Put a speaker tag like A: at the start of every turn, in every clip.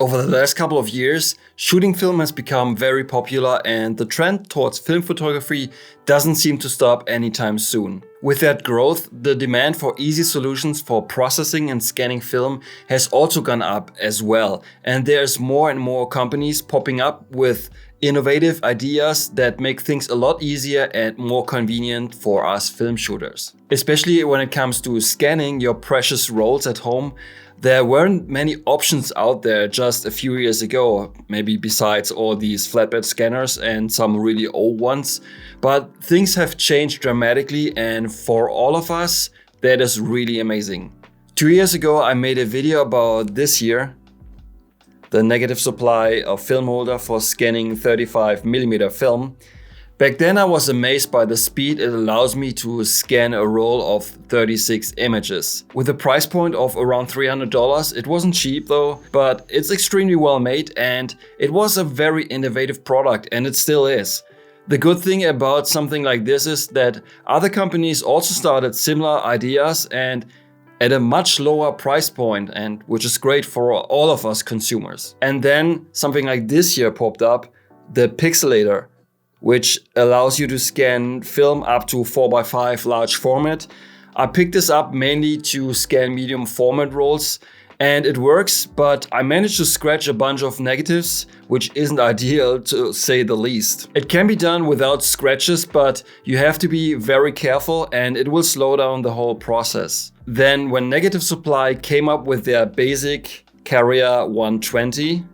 A: Over the last couple of years, shooting film has become very popular and the trend towards film photography doesn't seem to stop anytime soon. With that growth, the demand for easy solutions for processing and scanning film has also gone up as well, and there's more and more companies popping up with innovative ideas that make things a lot easier and more convenient for us film shooters. Especially when it comes to scanning your precious rolls at home, there weren't many options out there just a few years ago, maybe besides all these flatbed scanners and some really old ones. But things have changed dramatically, and for all of us, that is really amazing. 2 years ago, I made a video about this here, the negative supply of film holder for scanning 35mm film. Back then I was amazed by the speed it allows me to scan a roll of 36 images. With a price point of around $300, it wasn't cheap though, but it's extremely well made and it was a very innovative product, and it still is. The good thing about something like this is that other companies also started similar ideas and at a much lower price point, and which is great for all of us consumers. And then something like this here popped up, the Pixelator, which allows you to scan film up to 4x5 large format. I picked this up mainly to scan medium format rolls, and it works, but I managed to scratch a bunch of negatives, which isn't ideal to say the least. It can be done without scratches, but you have to be very careful and it will slow down the whole process. Then when Negative Supply came up with their basic Carrier 120,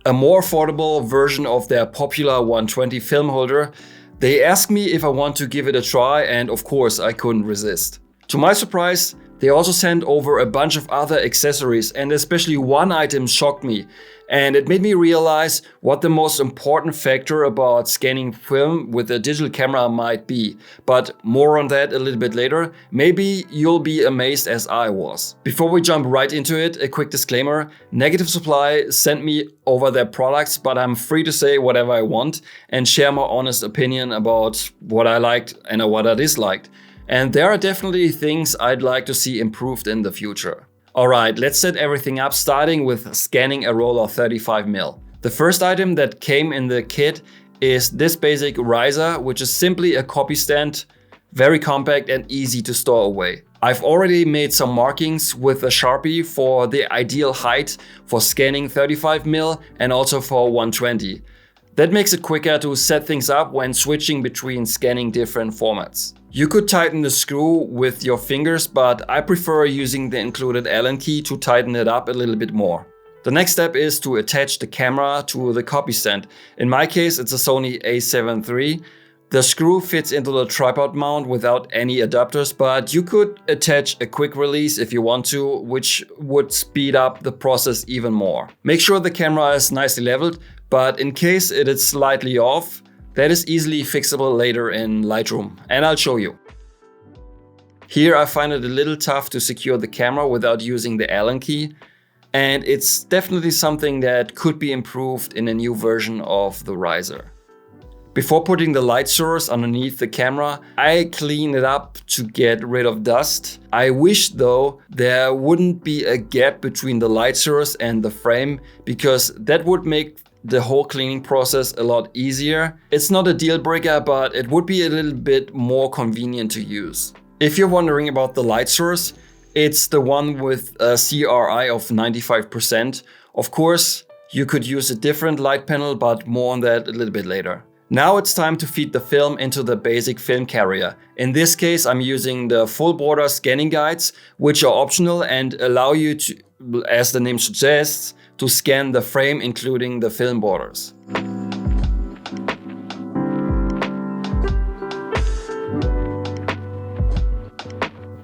A: a more affordable version of their popular 120 film holder, they asked me if I want to give it a try, and of course I couldn't resist. To my surprise, they also sent over a bunch of other accessories, and especially one item shocked me, and it made me realize what the most important factor about scanning film with a digital camera might be. But more on that a little bit later. Maybe you'll be amazed as I was. Before we jump right into it, a quick disclaimer. Negative Supply sent me over their products, but I'm free to say whatever I want and share my honest opinion about what I liked and what I disliked. And there are definitely things I'd like to see improved in the future. Alright, let's set everything up, starting with scanning a roll of 35mm. The first item that came in the kit is this basic riser, which is simply a copy stand, very compact and easy to store away. I've already made some markings with a Sharpie for the ideal height for scanning 35mm and also for 120. That makes it quicker to set things up when switching between scanning different formats. You could tighten the screw with your fingers, but I prefer using the included Allen key to tighten it up a little bit more. The next step is to attach the camera to the copy stand. In my case, it's a Sony a7 III. The screw fits into the tripod mount without any adapters, but you could attach a quick release if you want to, which would speed up the process even more. Make sure the camera is nicely leveled, but in case it is slightly off, that is easily fixable later in Lightroom, and I'll show you. Here I find it a little tough to secure the camera without using the Allen key, and it's definitely something that could be improved in a new version of the riser. Before putting the light source underneath the camera, I clean it up to get rid of dust. I wish though there wouldn't be a gap between the light source and the frame, because that would make the whole cleaning process a lot easier. It's not a deal breaker, but it would be a little bit more convenient to use. If you're wondering about the light source, it's the one with a CRI of 95%. Of course, you could use a different light panel, but more on that a little bit later. Now it's time to feed the film into the basic film carrier. In this case, I'm using the full border scanning guides, which are optional and allow you to, as the name suggests, to scan the frame including the film borders.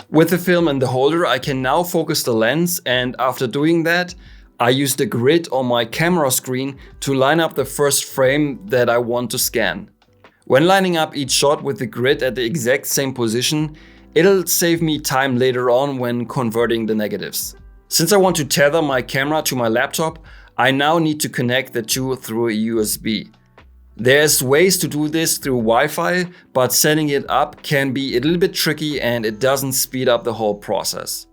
A: With the film in the holder, I can now focus the lens, and after doing that, I use the grid on my camera screen to line up the first frame that I want to scan. When lining up each shot with the grid at the exact same position, it'll save me time later on when converting the negatives. Since I want to tether my camera to my laptop, I now need to connect the two through a USB. There's ways to do this through Wi-Fi, but setting it up can be a little bit tricky and it doesn't speed up the whole process.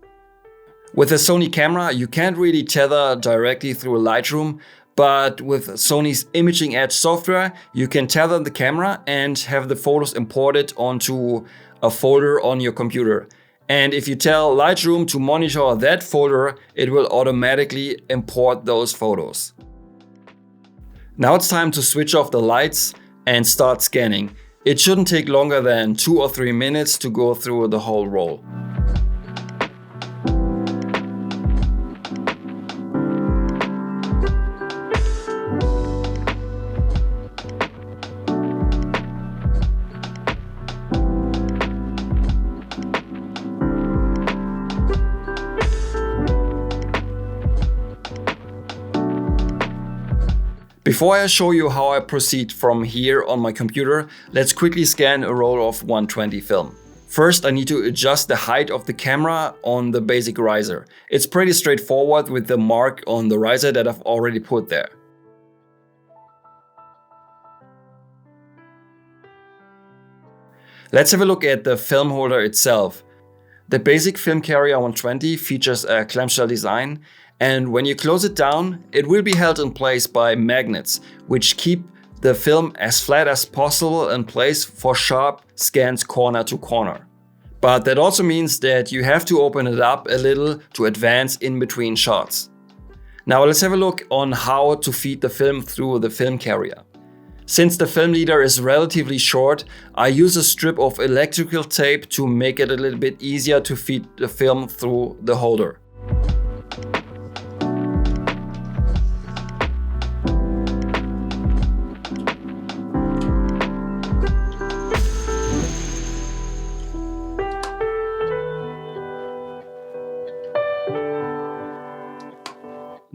A: With a Sony camera, you can't really tether directly through Lightroom, but with Sony's Imaging Edge software, you can tether the camera and have the photos imported onto a folder on your computer. And if you tell Lightroom to monitor that folder, it will automatically import those photos. Now it's time to switch off the lights and start scanning. It shouldn't take longer than 2 or 3 minutes to go through the whole roll. Before I show you how I proceed from here on my computer, let's quickly scan a roll of 120 film. First, I need to adjust the height of the camera on the basic riser. It's pretty straightforward with the mark on the riser that I've already put there. Let's have a look at the film holder itself. The basic film carrier 120 features a clamshell design, and when you close it down, it will be held in place by magnets, which keep the film as flat as possible in place for sharp scans corner to corner. But that also means that you have to open it up a little to advance in between shots. Now let's have a look on how to feed the film through the film carrier. Since the film leader is relatively short, I use a strip of electrical tape to make it a little bit easier to feed the film through the holder.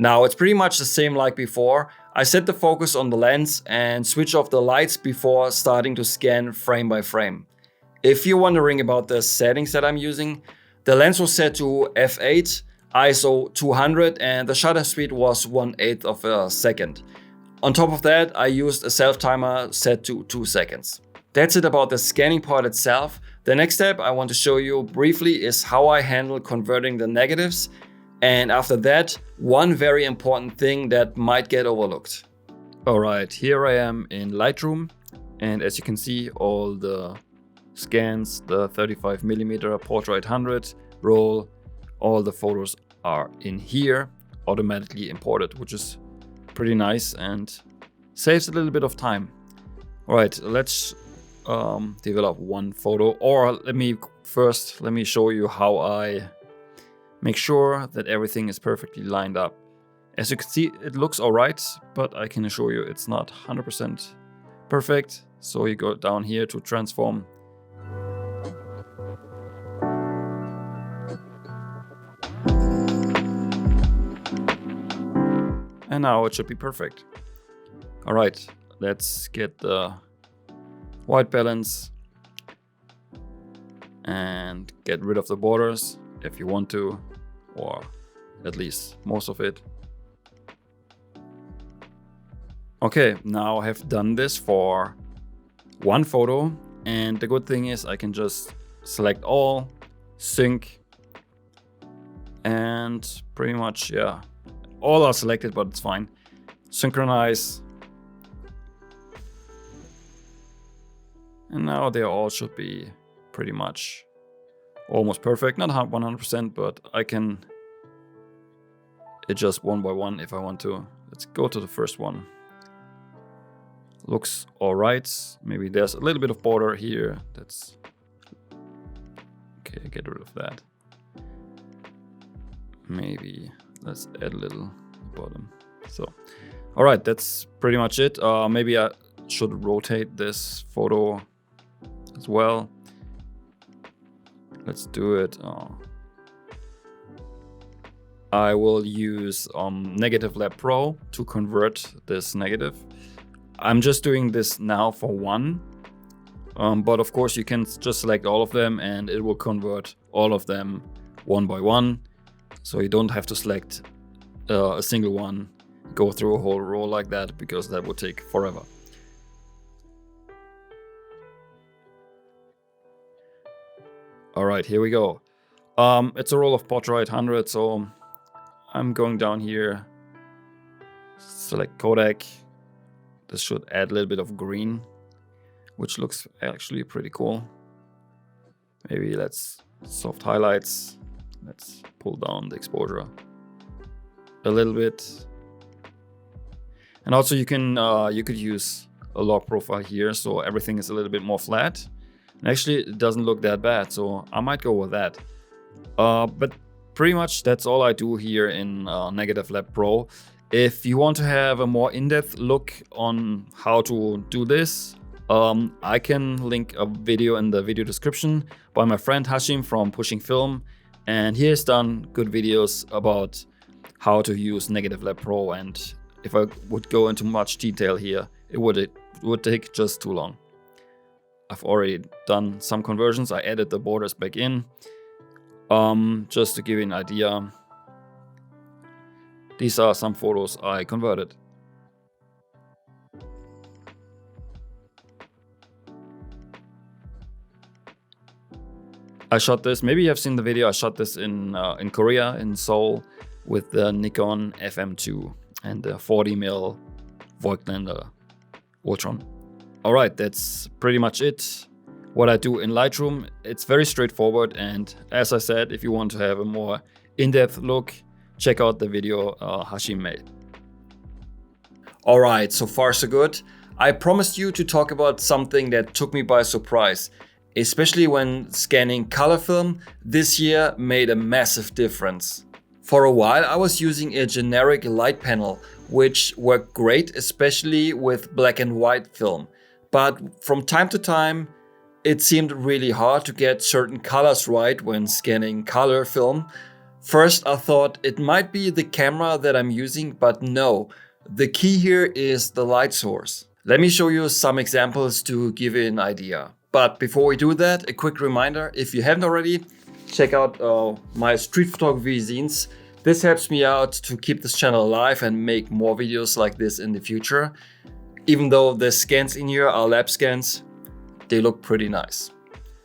A: Now it's pretty much the same like before. I set the focus on the lens and switch off the lights before starting to scan frame by frame. If you're wondering about the settings that I'm using, the lens was set to f8, ISO 200 and the shutter speed was 1/8 of a second. On top of that, I used a self-timer set to 2 seconds. That's it about the scanning part itself. The next step I want to show you briefly is how I handle converting the negatives. And after that, one very important thing that might get overlooked. Alright, here I am in Lightroom, and as you can see, all the scans, the 35mm Portrait 100 roll, all the photos are in here, automatically imported, which is pretty nice and saves a little bit of time. Alright, let's develop one photo, or let me show you how I make sure that everything is perfectly lined up. As you can see, it looks alright, but I can assure you it's not 100% perfect. So you go down here to transform. And now it should be perfect. Alright, let's get the white balance and get rid of the borders if you want to, or at least most of it. Okay, now I have done this for one photo, and the good thing is I can just select all, sync, and pretty much, yeah, all are selected, but it's fine. Synchronize. And now they all should be pretty much almost perfect, not 100%, but I can adjust one by one if I want to. Let's go to the first one. Looks alright. Maybe there's a little bit of border here. That's okay, get rid of that. Maybe let's add a little bottom. So, alright, that's pretty much it. Maybe I should rotate this photo as well. Let's do it. I will use Negative Lab Pro to convert this negative. I'm just doing this now for one, but of course you can just select all of them and it will convert all of them one by one. So you don't have to select a single one, go through a whole row like that, because that would take forever. Alright, here we go. It's a roll of Portra 800, so I'm going down here, select Kodak. This should add a little bit of green, which looks actually pretty cool. Maybe let's soft highlights. Let's pull down the exposure a little bit. And also you could use a log profile here, so everything is a little bit more flat. And actually it doesn't look that bad, so I might go with that. But pretty much that's all I do here in Negative Lab Pro. If you want to have a more in-depth look on how to do this, I can link a video in the video description by my friend Hashim from Pushing Film, and he has done good videos about how to use Negative Lab Pro, and if I would go into much detail here, it would take just too long. I've already done some conversions. I added the borders back in. Just to give you an idea, these are some photos I converted. I shot this, maybe you have seen the video, I shot this in Korea, in Seoul, with the Nikon FM2 and the 40mm Voigtlander Ultron. Alright, that's pretty much it. What I do in Lightroom, it's very straightforward, and as I said, if you want to have a more in-depth look, check out the video Hashim made. Alright, so far so good. I promised you to talk about something that took me by surprise. Especially when scanning color film, this year made a massive difference. For a while I was using a generic light panel, which worked great, especially with black and white film. But from time to time, it seemed really hard to get certain colors right when scanning color film. First I thought it might be the camera that I'm using, but no. The key here is the light source. Let me show you some examples to give you an idea. But before we do that, a quick reminder, if you haven't already, check out my street photography zines. This helps me out to keep this channel alive and make more videos like this in the future. Even though the scans in here are lab scans, they look pretty nice.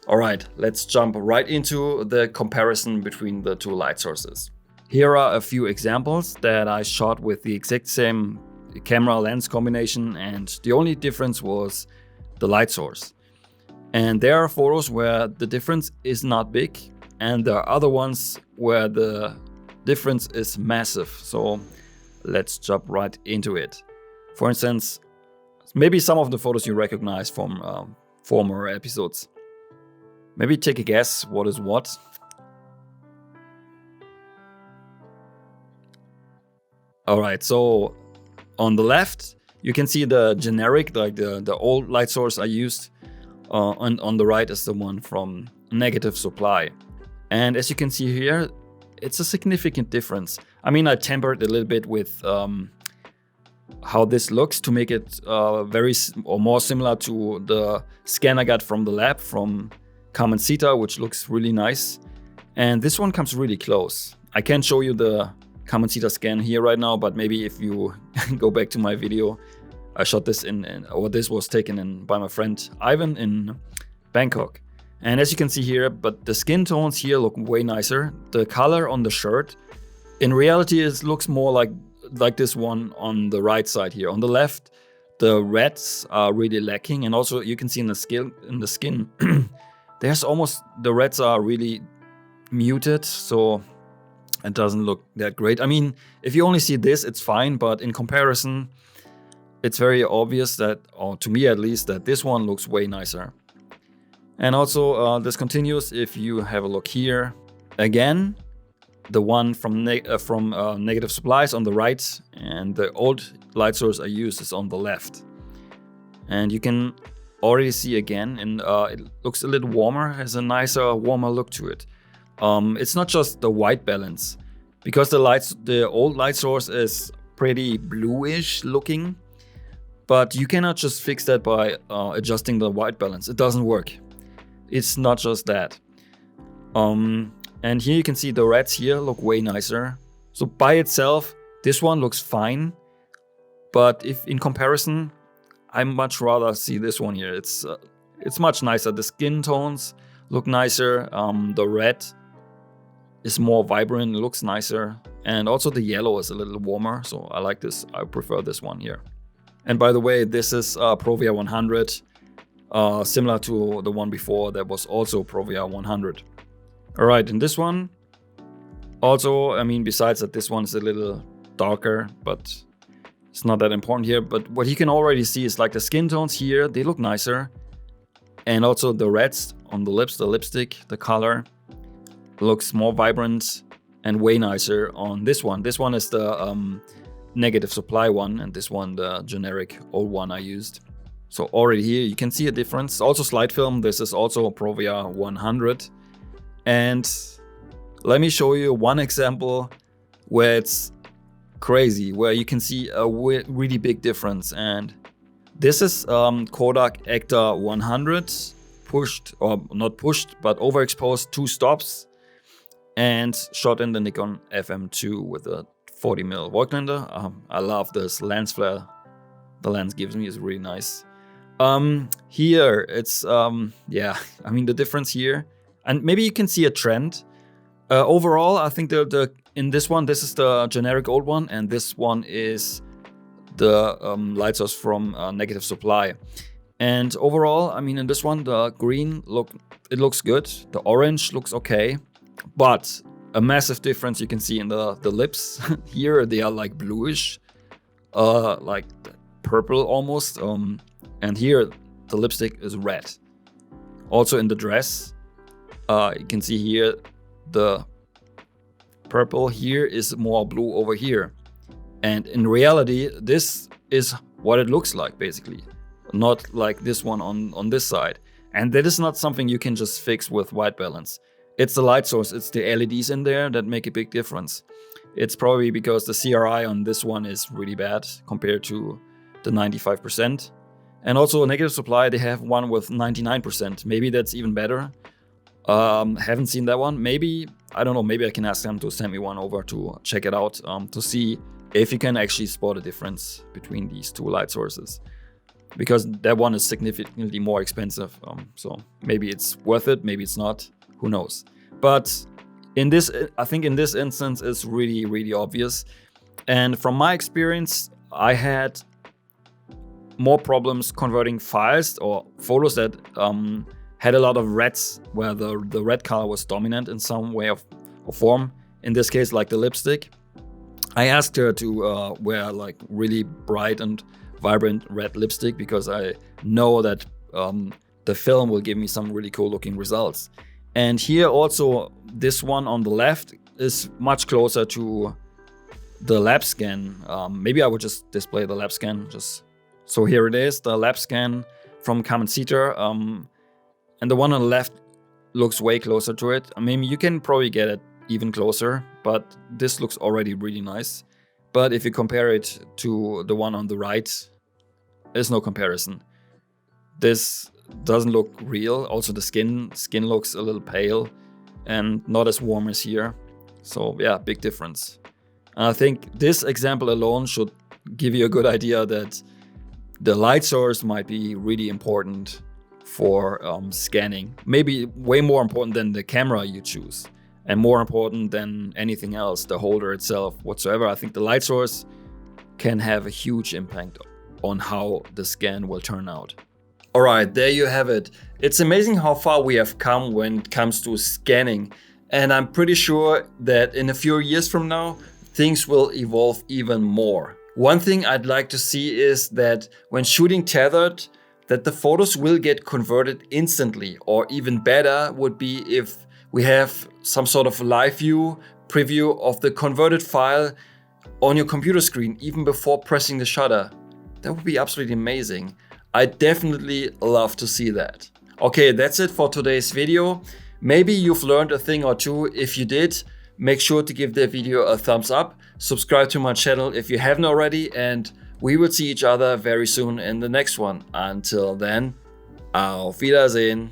A: Alright, let's jump right into the comparison between the two light sources. Here are a few examples that I shot with the exact same camera lens combination, and the only difference was the light source. And there are photos where the difference is not big, and there are other ones where the difference is massive. So let's jump right into it. For instance, maybe some of the photos you recognize from former episodes. Maybe take a guess what is what. Alright, so on the left, you can see the generic, like the old light source I used. On the right is the one from Negative Supply. And as you can see here, it's a significant difference. I mean, I tempered a little bit with how this looks to make it more similar to the scan I got from the lab from Carmencita, which looks really nice. And this one comes really close. I can't show you the Carmencita scan here right now, but maybe if you go back to my video, I shot this this was taken by my friend Ivan in Bangkok. And as you can see here, but the skin tones here look way nicer. The color on the shirt, in reality, it looks more like this one on the right side here. On the left, the reds are really lacking, and also you can see in the skin, there's almost, the reds are really muted, so it doesn't look that great. I mean, if you only see this, it's fine, but in comparison, it's very obvious that, or to me at least, that this one looks way nicer. And also this continues if you have a look here. Again, the one from Negative Supplies on the right, and the old light source I used is on the left. And you can already see again, and it looks a little warmer, has a nicer, warmer look to it. It's not just the white balance, because the old light source is pretty bluish looking. But you cannot just fix that by adjusting the white balance. It doesn't work. It's not just that. And here you can see the reds here look way nicer. So by itself, this one looks fine. But if in comparison, I much rather see this one here. It's much nicer. The skin tones look nicer. The red is more vibrant, it looks nicer. And also the yellow is a little warmer, so I like this. I prefer this one here. And by the way, this is Provia 100, similar to the one before that was also Provia 100. All right, and this one, also, I mean, besides that this one is a little darker, but it's not that important here. But what you can already see is like the skin tones here, they look nicer. And also the reds on the lips, the lipstick, the color looks more vibrant and way nicer on this one. This one is the negative supply one, and this one the generic old one I used. So already here you can see a difference. Also slide film, this is also Provia 100. And let me show you one example where it's crazy, where you can see a really big difference. And this is Kodak Ektar 100, pushed, or not pushed, but overexposed 2 stops, and shot in the Nikon FM2 with a 40mm Voigtlander. I love this lens flare the lens gives me is really nice. Here it's yeah, I mean the difference here, and maybe you can see a trend. Overall, I think the in this one, this is the generic old one, and this one is the light source from Negative Supply. And overall, I mean, in this one, the green looks good. The orange looks okay, but a massive difference you can see in the lips. Here they are like bluish, like purple almost. And here the lipstick is red. Also in the dress, you can see here the purple here is more blue over here. And in reality, this is what it looks like basically. Not like this one on this side. And that is not something you can just fix with white balance. It's the light source, it's the LEDs in there that make a big difference. It's probably because the CRI on this one is really bad compared to the 95%. And also a Negative Supply, they have one with 99%. Maybe that's even better. Haven't seen that one. Maybe, I don't know, maybe I can ask them to send me one over to check it out, to see if you can actually spot a difference between these two light sources. Because that one is significantly more expensive. So maybe it's worth it, maybe it's not, who knows. But in this, I think in this instance, it's really, really obvious. And from my experience, I had more problems converting files or photos that had a lot of reds, where the red color was dominant in some way or form. In this case, like the lipstick. I asked her to wear like really bright and vibrant red lipstick because I know that the film will give me some really cool looking results. And here also, this one on the left is much closer to the lab scan. Maybe I would just display the lab scan. So here it is, the lab scan from Camensiter. And the one on the left looks way closer to it. I mean, you can probably get it even closer, but this looks already really nice. But if you compare it to the one on the right, there's no comparison. This doesn't look real. Also the skin looks a little pale and not as warm as here. So yeah, big difference. And I think this example alone should give you a good idea that the light source might be really important for scanning. Maybe way more important than the camera you choose, and more important than anything else, the holder itself whatsoever. I think the light source can have a huge impact on how the scan will turn out. All right, there you have it. It's amazing how far we have come when it comes to scanning. And I'm pretty sure that in a few years from now, things will evolve even more. One thing I'd like to see is that when shooting tethered, that the photos will get converted instantly, or even better would be if we have some sort of live view, preview of the converted file on your computer screen, even before pressing the shutter. That would be absolutely amazing. I definitely love to see that. Okay, that's it for today's video. Maybe you've learned a thing or two. If you did, make sure to give the video a thumbs up. Subscribe to my channel if you haven't already, and we will see each other very soon in the next one. Until then, auf Wiedersehen.